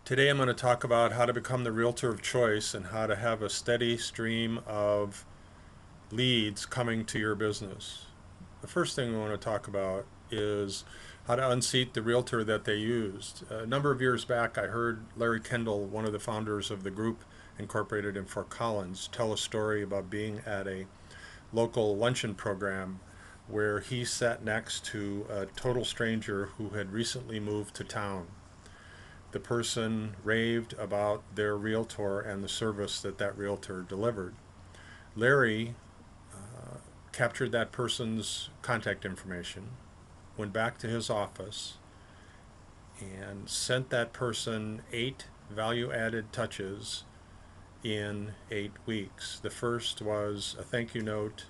Today I'm going to talk about how to become the realtor of choice and how to have a steady stream of leads coming to your business. The first thing we want to talk about is how to unseat the realtor that they used. A number of years back, I heard Larry Kendall, one of the founders of the group incorporated in Fort Collins, tell a story about being at a local luncheon program where he sat next to a total stranger who had recently moved to town. The person raved about their realtor and the service that that realtor delivered. Larry captured that person's contact information, went back to his office, and sent that person 8 value-added touches in 8 weeks. The first was a thank you note,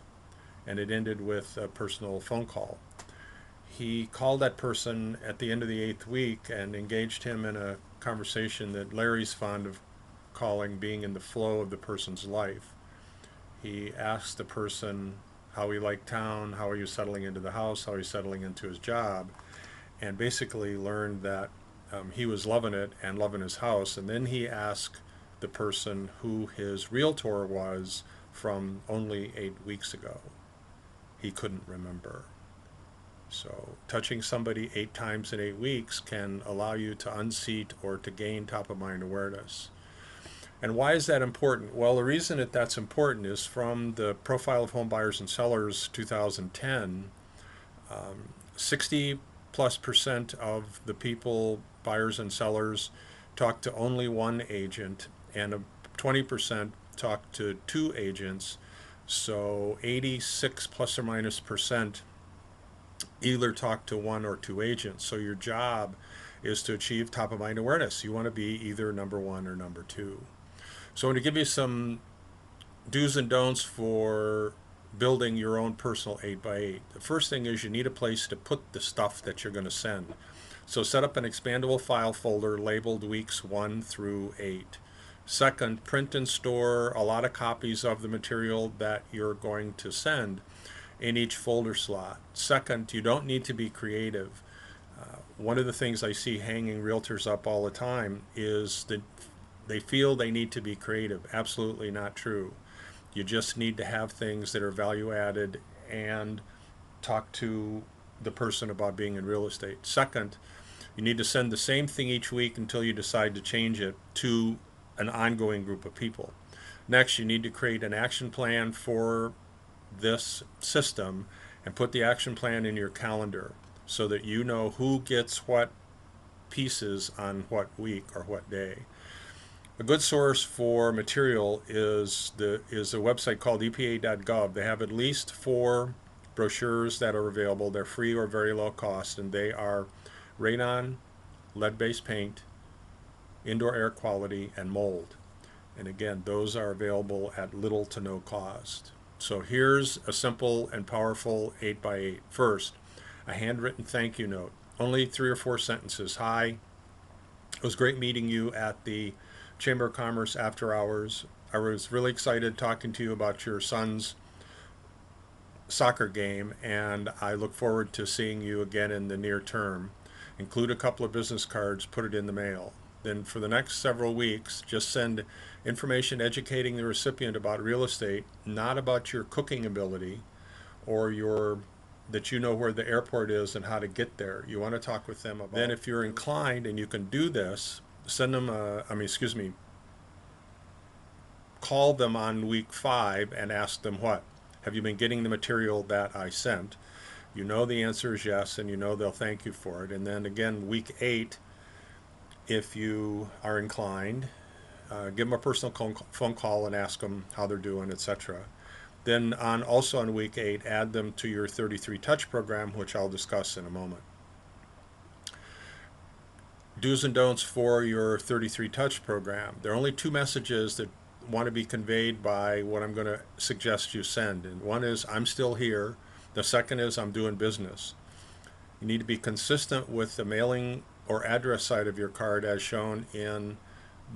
and it ended with a personal phone call. He called that person at the end of the 8th week and engaged him in a conversation that Larry's fond of calling being in the flow of the person's life. He asked the person how he liked town, how he was settling into the house, how he was settling into his job, and basically learned that he was loving it and loving his house. And then he asked the person who his realtor was from only 8 weeks ago. He couldn't remember. So touching somebody 8 times in 8 weeks can allow you to unseat or to gain top-of-mind awareness. And why is that important? Well, the reason that that's important is from the Profile of Home Buyers and Sellers 2010, 60+% of the people, buyers and sellers, talk to only one agent, and 20% talk to 2 agents. So 86 plus or minus percent either talk to 1 or 2 agents. So your job is to achieve top of mind awareness. You want to be either number 1 or number 2. So I'm going to give you some do's and don'ts for building your own personal 8x8. The first thing is you need a place to put the stuff that you're going to send. So set up an expandable file folder labeled weeks 1 through 8. Second, print and store a lot of copies of the material that you're going to send in each folder slot. Second, you don't need to be creative. One of the things I see hanging realtors up all the time is that they feel they need to be creative. Absolutely not true. You just need to have things that are value added and talk to the person about being in real estate. Second, you need to send the same thing each week until you decide to change it to an ongoing group of people. Next, you need to create an action plan for this system and put the action plan in your calendar so that you know who gets what pieces on what week or what day. A good source for material is a website called epa.gov. They have at least 4 brochures that are available. They're free or very low cost, and they are radon, lead-based paint, indoor air quality, and mold. And again, those are available at little to no cost. So here's a simple and powerful 8x8. First, a handwritten thank you note. Only 3 or 4 sentences. Hi, it was great meeting you at the Chamber of Commerce after hours. I was really excited talking to you about your son's soccer game, and I look forward to seeing you again in the near term. Include a couple of business cards, put it in the mail. Then for the next several weeks, just send information educating the recipient about real estate, not about your cooking ability or that you know where the airport is and how to get there. You want to talk with them about. Then if you're inclined and you can do this, send them call them on week 5 and ask them what? Have you been getting the material that I sent? You know the answer is yes, and you know they'll thank you for it. And then again, week 8, if you are inclined, give them a personal phone call and ask them how they're doing, etc. Then also on week 8, add them to your 33 touch program, which I'll discuss in a moment. Do's and don'ts for your 33 touch program. There are only 2 messages that want to be conveyed by what I'm going to suggest you send. And one is, I'm still here. The second is, I'm doing business. You need to be consistent with the mailing or address side of your card as shown in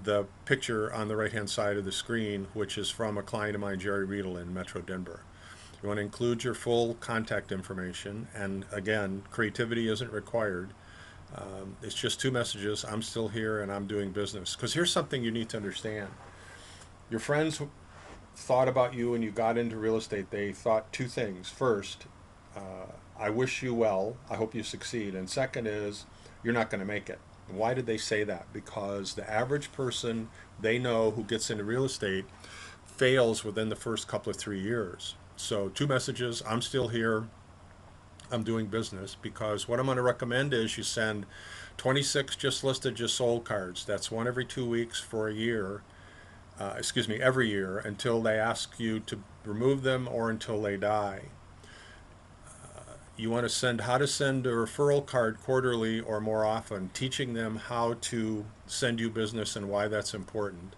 the picture on the right hand side of the screen, which is from a client of mine, Jerry Riedel in Metro Denver. You want to include your full contact information, and again, creativity isn't required. It's just two messages. I'm still here and I'm doing business. Because here's something you need to understand. Your friends thought about you when you got into real estate. They thought two things. First, I wish you well. I hope you succeed. And second is, you're not going to make it. Why did they say that? Because the average person they know who gets into real estate fails within the first couple of 3 years. So, two messages. I'm still here. I'm doing business, because what I'm going to recommend is you send 26 just listed, just sold cards. That's one every 2 weeks for a year, every year until they ask you to remove them or until they die. You want to send how to send a referral card quarterly or more often, teaching them how to send you business and why that's important.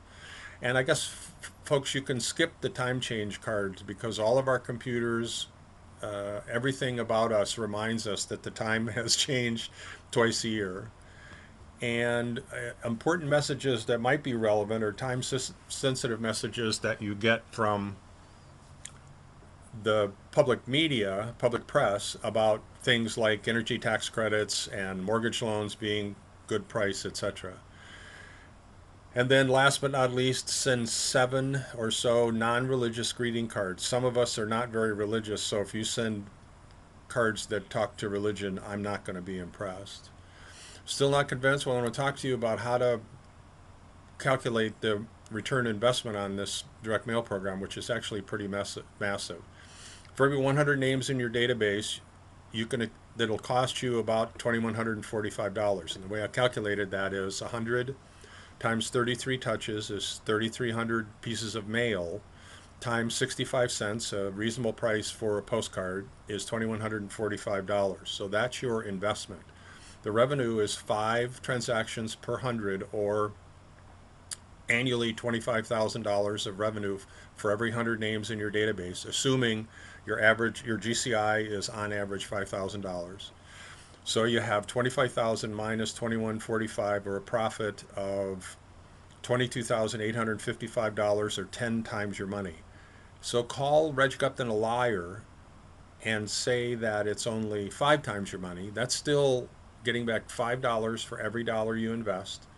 And I guess, folks, you can skip the time change cards, because all of our computers, everything about us reminds us that the time has changed twice a year. And important messages that might be relevant are time sensitive messages that you get from the public media, public press, about things like energy tax credits and mortgage loans being good price, etc. And then last but not least, send 7 or so non-religious greeting cards. Some of us are not very religious, so if you send cards that talk to religion, I'm not going to be impressed. Still not convinced? Well, I want to talk to you about how to calculate the return investment on this direct mail program, which is actually pretty massive. For every 100 names in your database, you can that'll cost you about $2,145. And the way I calculated that is 100 times 33 touches is 3,300 pieces of mail times 65 cents, a reasonable price for a postcard, is $2,145. So that's your investment. The revenue is 5 transactions per 100, or annually $25,000 of revenue for every 100 names in your database, assuming your GCI is on average $5,000. So you have 25,000 minus 2145, or a profit of $22,855, or 10 times your money. So call Reg Gupton a liar and say that it's only 5 times your money. That's still getting back $5 for every dollar you invest.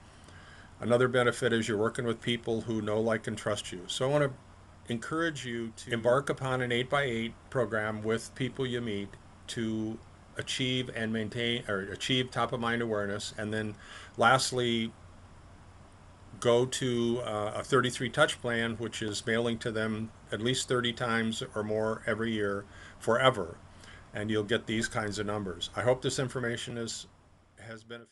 Another benefit is you're working with people who know, like, and trust you. So I want to encourage you to embark upon an 8x8 program with people you meet to achieve and maintain, or achieve top of mind awareness. And then lastly, go to a 33 touch plan, which is mailing to them at least 30 times or more every year forever. And you'll get these kinds of numbers. I hope this information has been